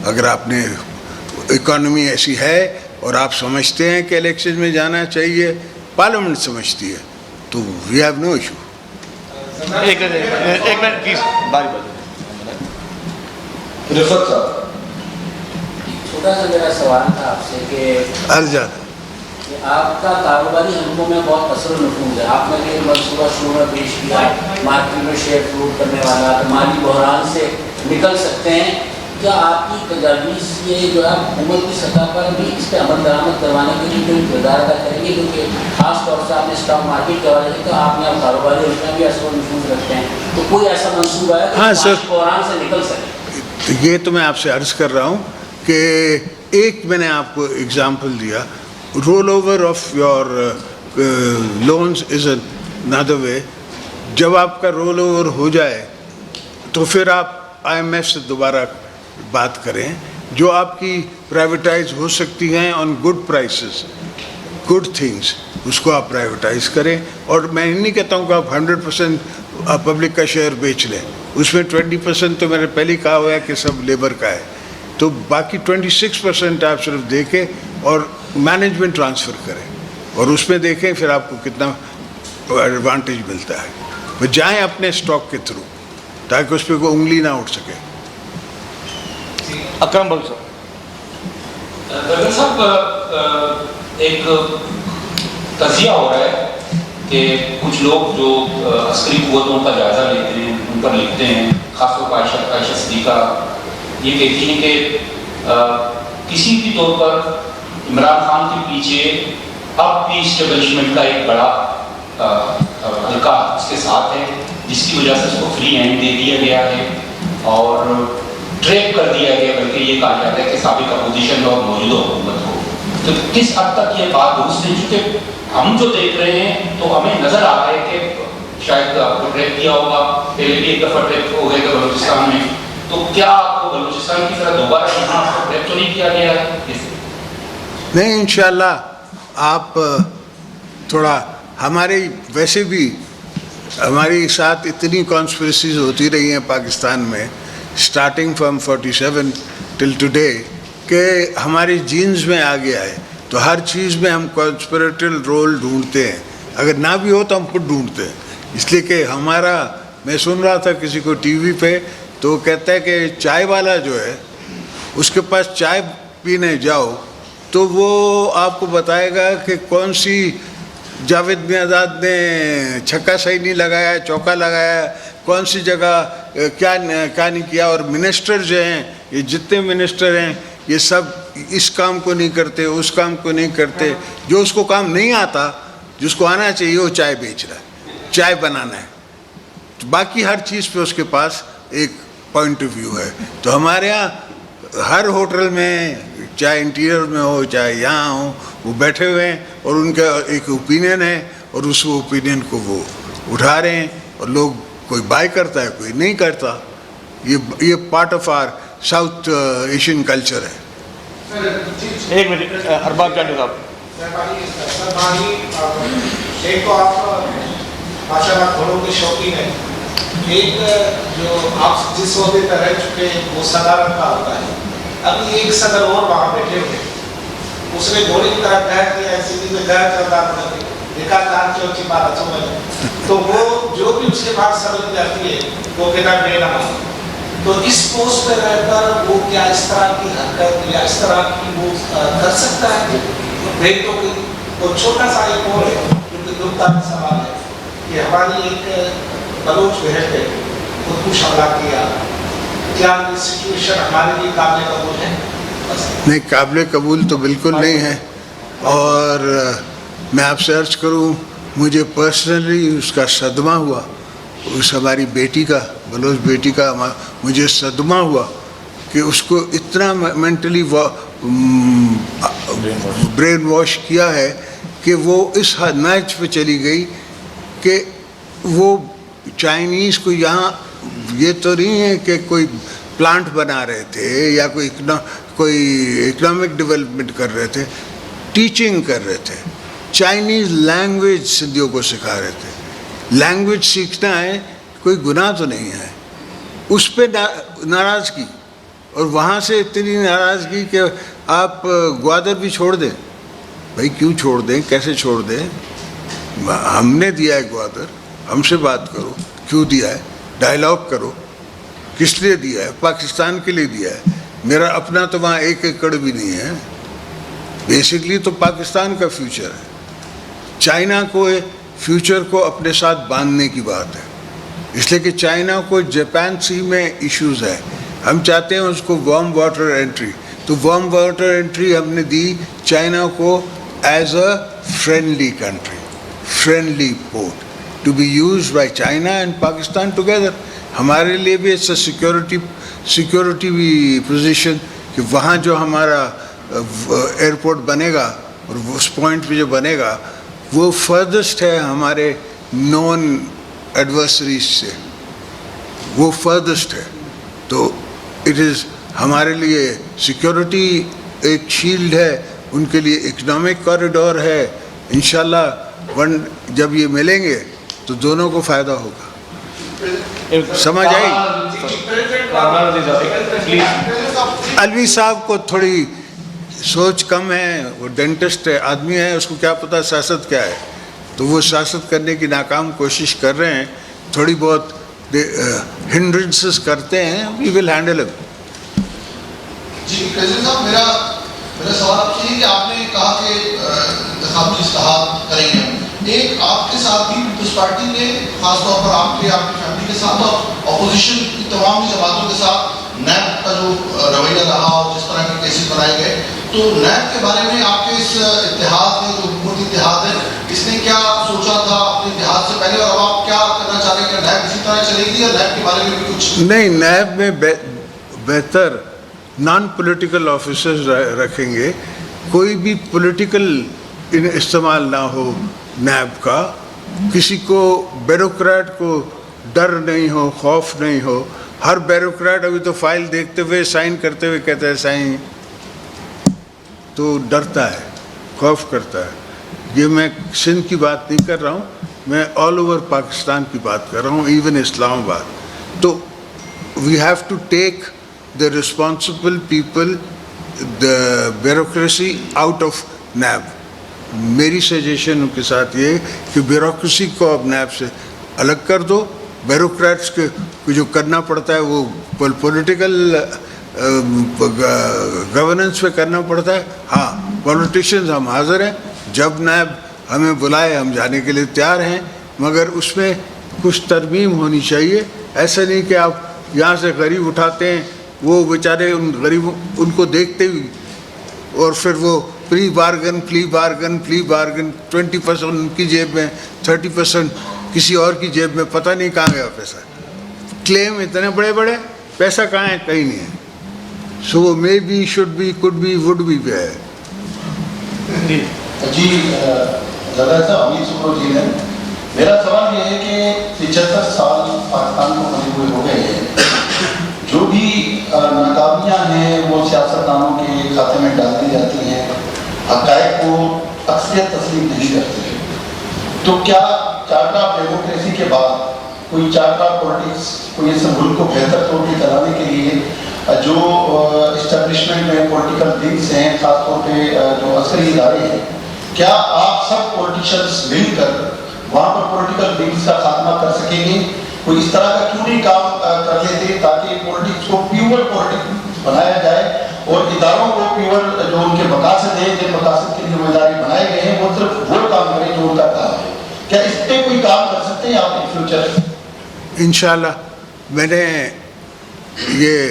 اگر آپ نے اکانومی ایسی ہے اور آپ سمجھتے ہیں کہ الیکشن میں جانا چاہیے, پارلیمنٹ سمجھتی ہے, تو وی ہیو نو ایشو. ایک منٹ پلیز, باری باری. رفت صاحب, چھوٹا سا میرا سوال تھا آپ سے کہ ارجان آپ کا کاروباری حلقوں میں بہت اثر و نفوذ ہے. آپ نے ایک منصوبہ شروع میں پیش کیا, مارکیٹ میں شیئر فروٹ کرنے والا, تو مالی بحران سے نکل سکتے ہیں. کیا آپ کی تجاویز یہ جو ہے حکومت کی سطح پر بھی اس پہ عمل درآمد کروانے کے لیے کوئی کردار ادا کریں گے, کیونکہ خاص طور سے آپ نے اسٹاک مارکیٹ کے حوالے سے تو آپ نے کاروباری حلقوں میں بھی اثر و نفوذ رکھتے ہیں, تو کوئی ایسا منصوبہ ہے کہ مالی بحران سے نکل سکے؟ یہ تو میں آپ سے عرض کر رہا ہوں کہ ایک میں نے آپ کو اگزامپل دیا, roll over of your loans is another way. جب آپ کا رول اوور ہو جائے تو پھر آپ آئی ایم ایف سے دوبارہ بات کریں, جو آپ کی پرائیویٹائز ہو سکتی ہیں on good prices, good things, اس کو آپ پرائیویٹائز کریں. اور میں نہیں کہتا ہوں کہ آپ 100% پبلک کا شیئر بیچ لیں, اس میں 20% تو میں نے پہلے کہا ہوا ہے کہ سب لیبر کا ہے, تو باقی 26% آپ صرف دیکھیں اور مینجمنٹ ٹرانسفر کریں, اور اس میں دیکھیں پھر آپ کو کتنا ایڈوانٹیج ملتا ہے. جائیں اپنے اسٹاک کے تھرو تاکہ اس پہ کوئی انگلی نہ اٹھ سکے. اکرم بول صاحب. ڈاکٹر صاحب, ایک تجزیہ ہو رہا ہے کہ کچھ لوگ جو عسکری قوتوں کا جائزہ لیتے ہیں, ان پر لکھتے ہیں, خاص طور پر عائشہ صدیقہ یہ کہتی ہیں کہ کسی بھی طور پر عمران خان کے پیچھے اب بھی اسٹیبلشمنٹ کا ایک بڑا حلقہ اس کے ساتھ ہے, جس کی وجہ سے اس کو فری ہینڈ دے دیا گیا ہے اور ٹریپ کر دیا گیا, بلکہ یہ کہا جاتا ہے کہ سابق اپوزیشن اور موجودہ حکومت کو. تو کس حد تک یہ بات درست ہے, چونکہ ہم جو دیکھ رہے ہیں تو ہمیں نظر آ رہا ہے کہ شاید آپ کو ٹریپ کیا ہوگا, پہلے بھی ایک دفعہ ٹریپ ہو گئے تھے بلوچستان میں, تو کیا آپ کو بلوچستان کی طرح دوبارہ یہاں ٹریپ تو نہیں کیا گیا ہے؟ نہیں, انشاءاللہ آپ تھوڑا ہمارے ویسے بھی ہمارے ساتھ اتنی کانسپریسیز ہوتی رہی ہیں پاکستان میں اسٹارٹنگ فرام 47 ٹل ٹوڈے کہ ہماری جینز میں آ گیا ہے, تو ہر چیز میں ہم کانسپریٹل رول ڈھونڈتے ہیں, اگر نہ بھی ہو تو ہم خود ڈھونڈتے ہیں. اس لیے کہ ہمارا, میں سن رہا تھا کسی کو ٹی وی پہ, تو وہ کہتا ہے کہ چائے والا جو ہے اس کے پاس چائے پینے جاؤ تو وہ آپ کو بتائے گا کہ کون سی جاوید میاں نے چھکا صحیح نہیں لگایا, چوکا لگایا, کون سی جگہ کیا نہیں کیا. اور منسٹر جو ہیں, یہ جتنے منسٹر ہیں یہ سب اس کام کو نہیں کرتے, اس کام کو نہیں کرتے. جو اس کو کام نہیں آتا, جس کو آنا چاہیے وہ چائے بیچ رہا ہے, چائے بنانا ہے. تو باقی ہر چیز پہ اس کے پاس ایک پوائنٹ آف ویو ہے. تو ہمارے ہاں ہر ہوٹل میں, چاہے انٹیریئر میں ہو چاہے یہاں ہو, وہ بیٹھے ہوئے ہیں اور ان کا ایک اوپینین ہے اور اس اوپینین کو وہ اٹھا رہے ہیں, اور لوگ کوئی بائی کرتا ہے کوئی نہیں کرتا. یہ part of our South Asian culture ہے. ایک منٹ ارباب چانڈو صاحب. ایک تو آپ ماشاءاللہ گھوڑوں کے شوقین ہیں. ایک جو آپ جس عہدے پہ رہ چکے ہیں وہ صدارت کا ہوتا ہے. ابھی ایک صدر اور وہاں بیٹھے ہوئے, اس نے گھوڑے کی طرح گھر کیا ہے, سیدھی میں گھر کرتا ہے, دیکھا کار کی اچھی بات سمجھ. تو وہ جو بھی اس کے بعد سمجھ جاتی ہے وہ کہنا میرا نام. تو اس پوسٹ پہ رہ کر وہ کیا اس طرح کی حرکت یا اس طرح کی وہ کر سکتا ہے؟ دیکھ تو وہ چھوٹا سا ایک اور ہے کیونکہ دکھتا کا سوال ہے کہ ہماری ایک بلوچ بہن ہے خود کش حملہ کیا, کیا یہ سچویشن ہمارے لیے قابل قبول ہے؟ نہیں, قابل قبول تو بالکل نہیں ہے. اور میں آپ سے عرض کروں, مجھے پرسنلی اس کا صدمہ ہوا, اس ہماری بیٹی کا, بلوچ بیٹی کا مجھے صدمہ ہوا کہ اس کو اتنا مینٹلی برین واش کیا ہے کہ وہ اس میچ پہ چلی گئی کہ وہ چائنیز کو یہاں یہ تو نہیں ہے کہ کوئی پلانٹ بنا رہے تھے یا کوئی اکنامک ڈیولپمنٹ کر رہے تھے, ٹیچنگ کر رہے تھے. چائنیز لینگویج سندھیوں کو سکھا رہے تھے. لینگویج سیکھنا ہے, کوئی گناہ تو نہیں ہے. اس پہ ناراضگی, اور وہاں سے اتنی ناراضگی کہ آپ گوادر بھی چھوڑ دیں. بھائی کیوں چھوڑ دیں, کیسے چھوڑ دیں؟ ہم نے دیا ہے گوادر, ہم سے بات کرو کیوں دیا ہے, ڈائلاگ کرو کس لیے دیا ہے. پاکستان کے لیے دیا ہے. میرا اپنا تو وہاں 1 ایکڑ بھی نہیں ہے. بیسکلی تو پاکستان کا فیوچر ہے. چائنا کو فیوچر کو اپنے ساتھ باندھنے کی بات ہے, اس لیے کہ چائنا کو جاپان سی میں ایشوز ہے. ہم چاہتے ہیں اس کو وارم واٹر انٹری, تو وارم واٹر انٹری ہم نے دی چائنا کو as a friendly country, friendly port to be used by China and Pakistan together. ہمارے لیے بھی اٹس اے سیکورٹی پوزیشن کہ وہاں جو ہمارا ایئرپورٹ بنے گا اور اس پوائنٹ پہ جو بنے گا وہ فردسٹ ہے ہمارے نون ایڈورسریز سے, وہ فردسٹ ہے. تو اٹ از ہمارے لیے سیکورٹی ایک شیلڈ ہے, ان کے لیے اکنامک کوریڈور ہے. انشاءاللہ جب یہ ملیں گے تو دونوں کو فائدہ ہوگا. سمجھ آئی؟ الوی صاحب کو تھوڑی سوچ کم ہے, وہ ڈینٹسٹ آدمی ہے, اس کو کیا پتہ سیاست کیا ہے, تو وہ سیاست کرنے کی ناکام کوشش کر رہے ہیں. تھوڑی بہت ہنڈرنسز کرتے ہیں, وی will handle it. G president صاحب, میرا سوال آپ سے ہے کہ آپ نے کہا کہ انتخابی اصلاحات کریں گے. ایک آپ کے ساتھ بھی پیپلز پارٹی نے, خاص طور پر آپ کی فیملی کے ساتھ اور اپوزیشن کی تمام جماعتوں کے ساتھ نیب کا جو رویہ رہا اور جس طرح کے کیسز بنائے گئے, تو نیب کے بارے میں آپ کے اس اتحاد میں جو حکومتی اتحاد ہے, اس نے کیا سوچا تھا اپنے اتحاد سے پہلے, اور اب آپ کیا کرنا چاہ رہے ہیں کہ نیب اسی طرح چلے گی, اور نیب کے بارے میں بھی کچھ نہیں, نیب میں بہتر نان پولیٹیکل آفیسرز رکھیں گے, کوئی بھی پولیٹیکل استعمال نہ ہو نیب کا, کسی کو بیوروکریٹ کو ڈر نہیں ہو, خوف نہیں ہو. ہر بیوروکریٹ ابھی تو فائل دیکھتے ہوئے سائن کرتے ہوئے کہتا ہے سائن, تو ڈرتا ہے, خوف کرتا ہے. یہ میں سندھ کی بات نہیں کر رہا ہوں, میں آل اوور پاکستان کی بات کر رہا ہوں, ایون اسلام آباد. تو we have to take the responsible people, the bureaucracy out of NAB. میری سجیشن ان کے ساتھ یہ کہ بیوروکریسی کو اب نیب سے الگ کر دو. بیوروکریٹس کے جو کرنا پڑتا ہے وہ پولیٹیکل گورننس پہ کرنا پڑتا ہے. ہاں, پولیٹیشینز ہم حاضر ہیں, جب نیب ہمیں بلائے ہم جانے کے لیے تیار ہیں, مگر اس میں کچھ ترمیم ہونی چاہیے. ایسا نہیں کہ آپ یہاں سے غریب اٹھاتے ہیں, وہ بیچارے ان غریبوں ان کو دیکھتے ہوئے, اور پھر وہ پلی بارگن 20% ان کی جیب میں, 30% کسی اور کی جیب میں, پتہ نہیں کہاں گیا پیسہ. کلیم اتنے بڑے بڑے, پیسہ کہاں ہے, کہیں نہیں ہے. So may be, should be, could be, would be ہے. جی زیادہ صاحب, امیر سکرو جی نے, میرا سوال یہ ہے کہ 75 سال پاکستان کو قریب ہوئے ہو گئے ہیں, جو بھی ناکامیاں ہیں وہ سیاستدانوں کے کھاتے میں ڈال دی جاتی ہیں، حقائق کو اکثریت تسلیم نہیں کرتی ہے، تو کیا چارٹر آف ڈیموکریسی کے بعد کوئی چارٹر آف پولیٹکس، کوئی اس ملک کو بہتر طور پہ چلانے کے لیے جو اسٹیبلشمنٹ میں پولیٹیکل ونگس ہیں، خاص طور پہ جو عسکری ادارے ہیں، کیا آپ سب پولیٹیشنز مل کر وہاں پر پولیٹیکل ونگس کا خاتمہ کر سکیں گے؟ کوئی اس طرح کا کیوں نہیں کام کر لیتے تاکہ پولیٹکس کو پیور پولیٹکس بنایا جائے اور اداروں کو پیور جو ان کے مقاصد ہیں، جن مقاصد کے ذمہ داری بنائے گئے ہیں، وہ صرف وہ کام کریں جو ان کا کام ہے؟ کیا اس پہ کوئی کام کر سکتے ہیں آپ ان فیوچر؟ انشاءاللہ میں نے یہ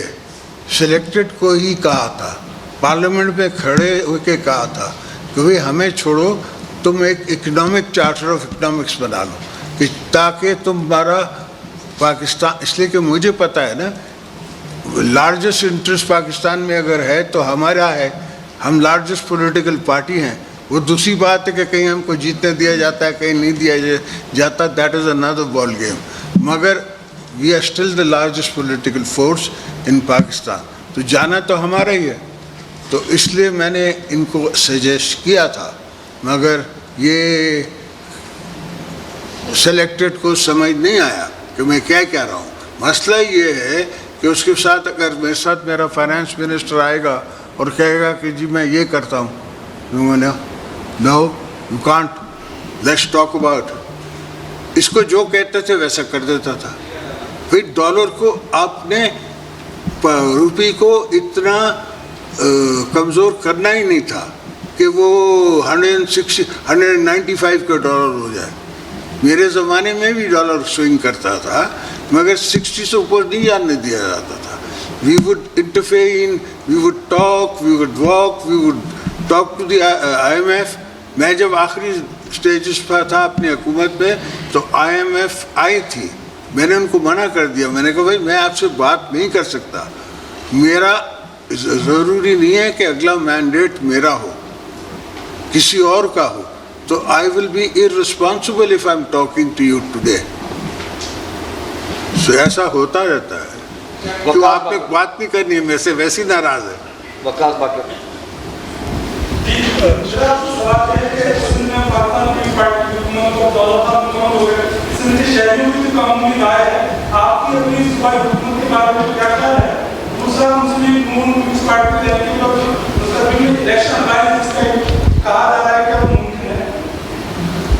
سلیکٹڈ کو ہی کہا تھا، پارلیمنٹ میں کھڑے ہو کے کہا تھا کہ بھئی ہمیں چھوڑو، تم ایک اکنامک چارٹر آف اکنامکس بنا لو کہ تاکہ تمہارا پاکستان، اس لیے کہ مجھے پتہ ہے نا لارجسٹ انٹرسٹ پاکستان میں اگر ہے تو ہمارا ہے، ہم لارجسٹ پولیٹیکل پارٹی ہیں۔ وہ دوسری بات ہے کہ کہیں ہم کو جیتنے دیا جاتا ہے، کہیں نہیں دیا جاتا، that is another ball game، مگر we are still the largest political force in Pakistan, تو جانا تو ہمارا ہی ہے۔ تو اس لیے میں نے ان کو سجیسٹ کیا تھا، مگر یہ سلیکٹڈ کو سمجھ نہیں آیا کہ میں کیا کہہ رہا ہوں۔ مسئلہ یہ ہے کہ اس کے ساتھ اگر میرے ساتھ میرا فائنانس منسٹر آئے گا اور کہے گا کہ جی میں یہ کرتا ہوں، no you can't, let's talk about, اس کو جو کہتے تھے ویسا کر دیتا تھا۔ پھر ڈالر کو آپ نے، روپی کو اتنا کمزور کرنا ہی نہیں تھا کہ وہ 195 کا ڈالر ہو جائے۔ میرے زمانے میں بھی ڈالر سوئنگ کرتا تھا، مگر 60 سے اوپر نہیں جانے دیا جاتا تھا۔ We would interfere, we would talk, we would walk, we would talk to the IMF۔ میں جب آخری سٹیجز پر تھا اپنی حکومت میں تو IMF آئی تھی، میں نے ان کو منع کر دیا، میں نے کہا بھائی میں آپ سے بات نہیں کر سکتا، میرا ضروری نہیں ہے کہ اگلا مینڈیٹ میرا ہو، کسی اور کا ہو، تو I will be irresponsible if I'm talking to you today۔ سو ایسا ہوتا رہتا ہے، کیوں آپ نے بات نہیں کرنی ہے میرے سے، ویسے ناراض ہے۔ وقاص باقی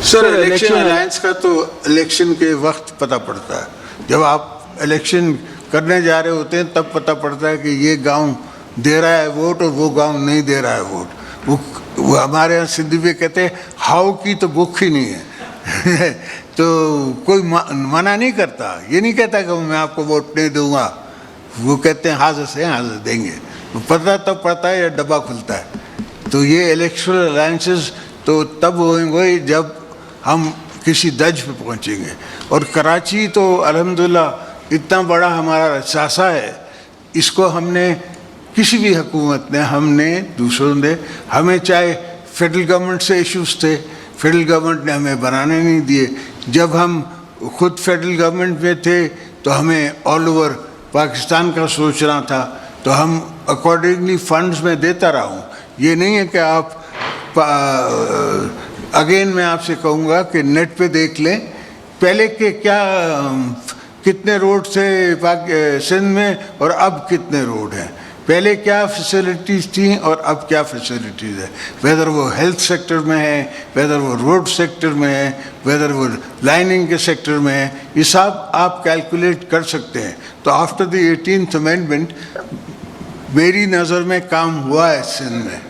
سر الیکشن الائنس کا تو الیکشن کے وقت پتہ پڑتا ہے، جب آپ الیکشن کرنے جا رہے ہوتے ہیں تب پتہ پڑتا ہے کہ یہ گاؤں دے رہا ہے ووٹ اور وہ گاؤں نہیں دے رہا ہے ووٹ۔ وہ ہمارے یہاں سندھی میں کہتے ہیں ہاؤ کی تو بک ہی نہیں ہے تو کوئی منع نہیں کرتا، یہ نہیں کہتا کہ میں آپ کو ووٹ نہیں دوں گا، وہ کہتے ہیں حاضر سے حاضر دیں گے، پتہ تب پڑتا ہے یا ڈبہ کھلتا ہے۔ تو یہ الیکشنل الائنسز تو تب ہوئیں گے جب ہم کسی درج پہ پہنچیں گے، اور کراچی تو الحمدللہ اتنا بڑا ہمارا اثاثہ ہے، اس کو ہم نے کسی بھی حکومت نے، ہم نے دوسروں نے، ہمیں چاہے فیڈرل گورنمنٹ سے ایشوز تھے، فیڈرل گورنمنٹ نے ہمیں بنانے نہیں دیے، جب ہم خود فیڈرل گورنمنٹ میں تھے تو ہمیں آل اوور پاکستان کا سوچنا تھا، تو ہم اکارڈنگلی فنڈز میں دیتا رہا ہوں۔ یہ نہیں ہے کہ آپ اگین میں آپ سے کہوں گا کہ نیٹ پہ دیکھ لیں پہلے کہ کیا کتنے روڈ تھے سندھ میں اور اب کتنے روڈ ہیں، پہلے کیا فیسلٹیز تھیں اور اب کیا فیسلٹیز ہیں، ویدر وہ ہیلتھ سیکٹر میں ہے، ویدر وہ روڈ سیکٹر میں ہے، ویدر وہ لائننگ کے سیکٹر میں ہے، یہ سب آپ کیلکولیٹ کر سکتے ہیں۔ تو آفٹر دی 18th امینڈمنٹ میری نظر میں کام ہوا ہے سندھ میں۔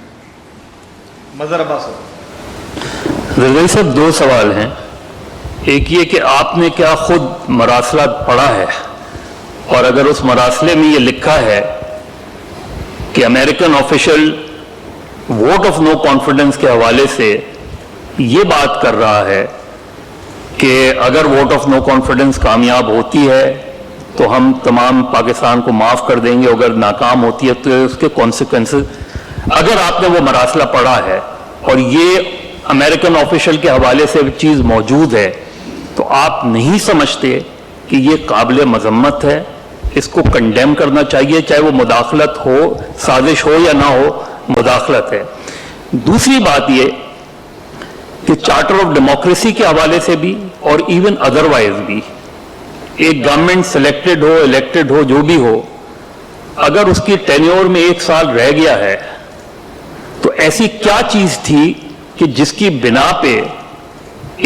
مظہر عباس رضوی صاحب، دو سوال ہیں، ایک یہ کہ آپ نے کیا خود مراسلہ پڑھا ہے، اور اگر اس مراسلے میں یہ لکھا ہے کہ American official vote of no confidence کے حوالے سے یہ بات کر رہا ہے کہ اگر ووٹ آف نو کانفیڈنس کامیاب ہوتی ہے تو ہم تمام پاکستان کو معاف کر دیں گے، اگر ناکام ہوتی ہے تو اس کے کانسیکوینسز، اگر آپ نے وہ مراسلہ پڑھا ہے اور یہ امریکن آفیشل کے حوالے سے چیز موجود ہے، تو آپ نہیں سمجھتے کہ یہ قابل مذمت ہے اس کو کنڈیم کرنا چاہیے, چاہے وہ مداخلت ہو, سازش ہو یا نہ ہو, مداخلت ہے. دوسری بات یہ کہ چارٹر آف ڈیموکریسی کے حوالے سے بھی اور ایون ادروائز بھی, ایک گورنمنٹ سلیکٹڈ ہو, الیکٹڈ ہو, جو بھی ہو, اگر اس کی ٹینیور میں 1 سال رہ گیا ہے تو ایسی کیا چیز تھی کہ جس کی بنا پہ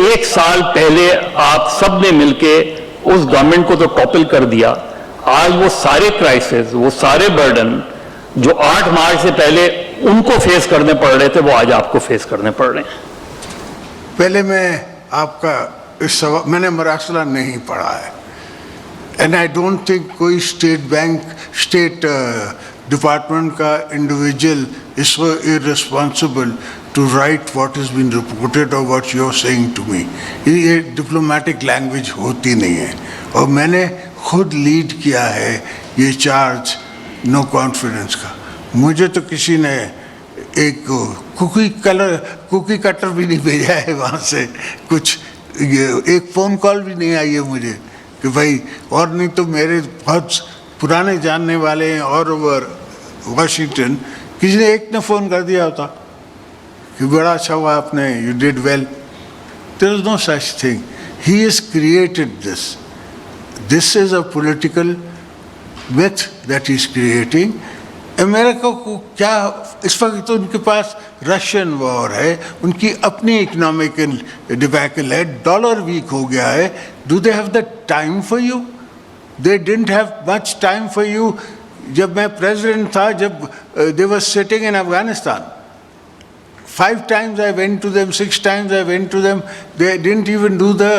1 سال پہلے آپ سب نے مل کے اس گورنمنٹ کو تو ٹاپل کر دیا. آج وہ سارے کرائسس, وہ سارے برڈن جو 8 مارچ سے پہلے ان کو فیس کرنے پڑ رہے تھے, وہ آج آپ کو فیس کرنے پڑ رہے ہیں. پہلے میں آپ کا اس سوال, میں نے مراسلہ نہیں پڑھا ہے, اینڈ آئی ڈونٹ تھنک کوئی اسٹیٹ ڈپارٹمنٹ کا individual is so irresponsible to write what has been reported or what you are saying to me. یہ ڈپلومیٹک لینگویج ہوتی نہیں ہے, اور میں نے خود لیڈ کیا ہے یہ چارج نو کانفیڈنس کا. مجھے تو کسی نے ایک کوکی کٹر بھی نہیں بھیجا ہے وہاں سے, کچھ ایک فون کال بھی نہیں آئی ہے مجھے کہ بھائی, اور نہیں تو میرے بہت پرانے جاننے والے ہیں اور اوور واشنگٹن, کسی نے ایک نے فون کر دیا ہوتا کہ بڑا اچھا ہوا آپ نے, you did well. There is no such thing. He has created this. This is a political myth that he is creating. امریکہ کو کیا اس وقت تو ان کے پاس رشین وار ہے, ان کی اپنی اکنامک ڈیبیکل ہے, ڈالر ویک ہو گیا ہے. Do they have the time for you? They didn't have much time for you. جب میں پریزیڈنٹ تھا, جب they was sitting in Afghanistan, 5 times I went to them, 6 times I went to them. They didn't even do the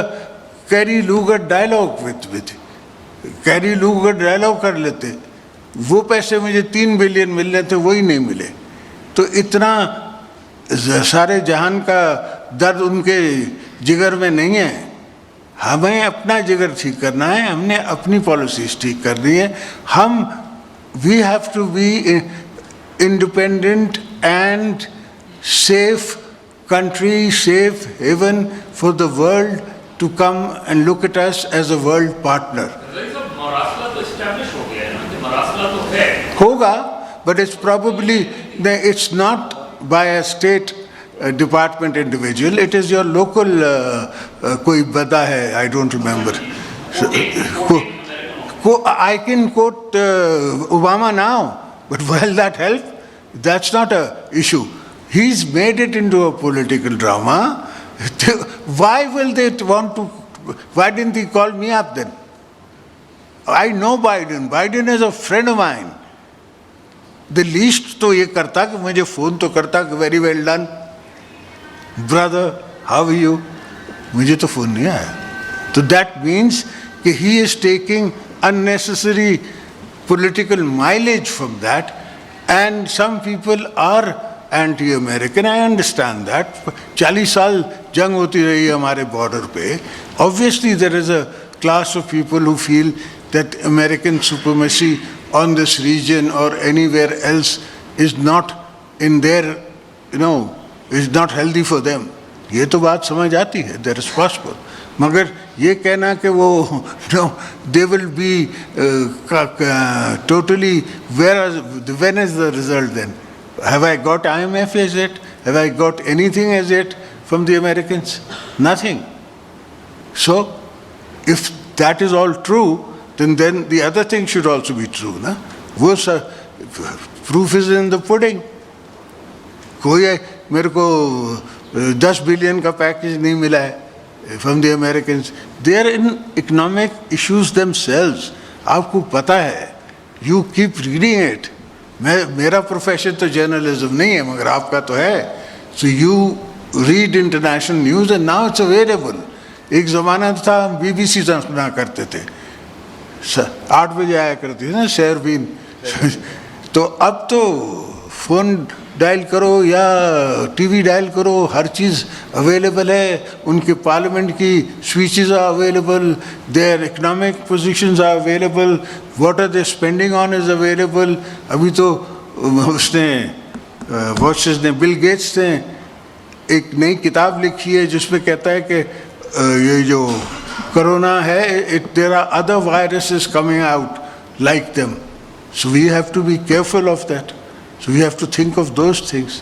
Kerry Lugar dialogue with Kerry Lugar dialogue کر لیتے. وہ پیسے مجھے 3 billion ملنے تھے, وہی نہیں ملے. تو اتنا سارے جہان کا درد ان کے جگر میں نہیں ہے. ہمیں اپنا جگر ٹھیک کرنا ہے, ہم نے اپنی پالیسیز ٹھیک کرنی ہے. ہم we have to be independent and safe country, safe haven for the world to come and look at us as a world partner. مراسلہ تو اسٹیبلش ہو گیا ہے نا, کہ مراسلہ تو ہے ہوگا, but it's probably it's not by a state department individual. It is your local کوئی بدا ہے, I don't remember. I can quote Obama now, but will that help? That's not a issue. He's made it into a political drama. Why will they want to? Why didn't he call me up then? I know Biden. Biden is a friend of mine. The least تو یہ کرتا کہ مجھے phone تو کرتا کہ very well done brother, how are you. مجھے تو فون نہیں آیا. تو دیٹ مینس کہ he is taking unnecessary political mileage from that, and some people are anti-American. I understand that. 40 سال جنگ ہوتی رہی ہمارے بارڈر پہ. Obviously there is a class of people who feel that American supremacy on this region or anywhere else is not in their, is not healthy for them. یہ تو بات سمجھ آتی ہے, that is possible. مگر یہ کہنا کہ وہ they will be totally, when is the result then? Have I got IMF as it? Have I got anything as it from the Americans? Nothing. So if that is all true, then the other thing should also be true. Na? Proof is in the pudding. کوئی میرے کو 10 billion کا package نہیں ملا ہے from the Americans. They are in economic issues themselves. آپ کو پتہ ہے, you keep reading it. میرا پروفیشن تو جرنلزم نہیں ہے, مگر آپ کا تو ہے. So you read international news and now it's available. ایک زمانہ تھا ہم BBC سنا کرتے تھے, 8 بجے آیا کرتی تھی نا شہربین. تو اب تو فون ڈائل کرو یا ٹی وی ڈائل کرو, ہر چیز اویلیبل ہے. ان کے پارلیمنٹ کی speeches are available, their economic positions are available, what are they spending on is available. ابھی تو اس نے بل گیٹس نے ایک نئی کتاب لکھی ہے جس میں کہتا ہے کہ یہ جو کرونا ہے, there are other viruses coming out like them. So we have to be careful of that. So we have to think of those things.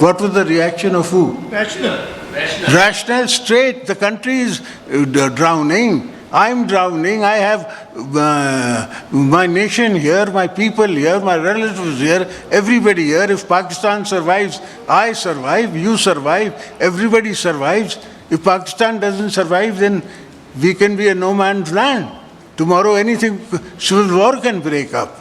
What was the reaction of who? Rational, straight. The country is drowning. I'm drowning. I have my nation here, my people here, my relatives here, everybody here. If Pakistan survives, I survive, you survive, everybody survives. If Pakistan doesn't survive, then we can be a no man's land. Tomorrow anything, civil war can break up.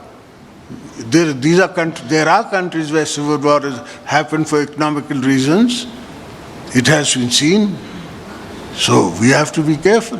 There are countries where civil war has happened for economical reasons. It has been seen. So we have to be careful.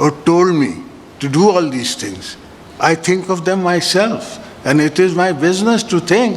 or told me to do all these things. I think of them myself, and it is my business to think.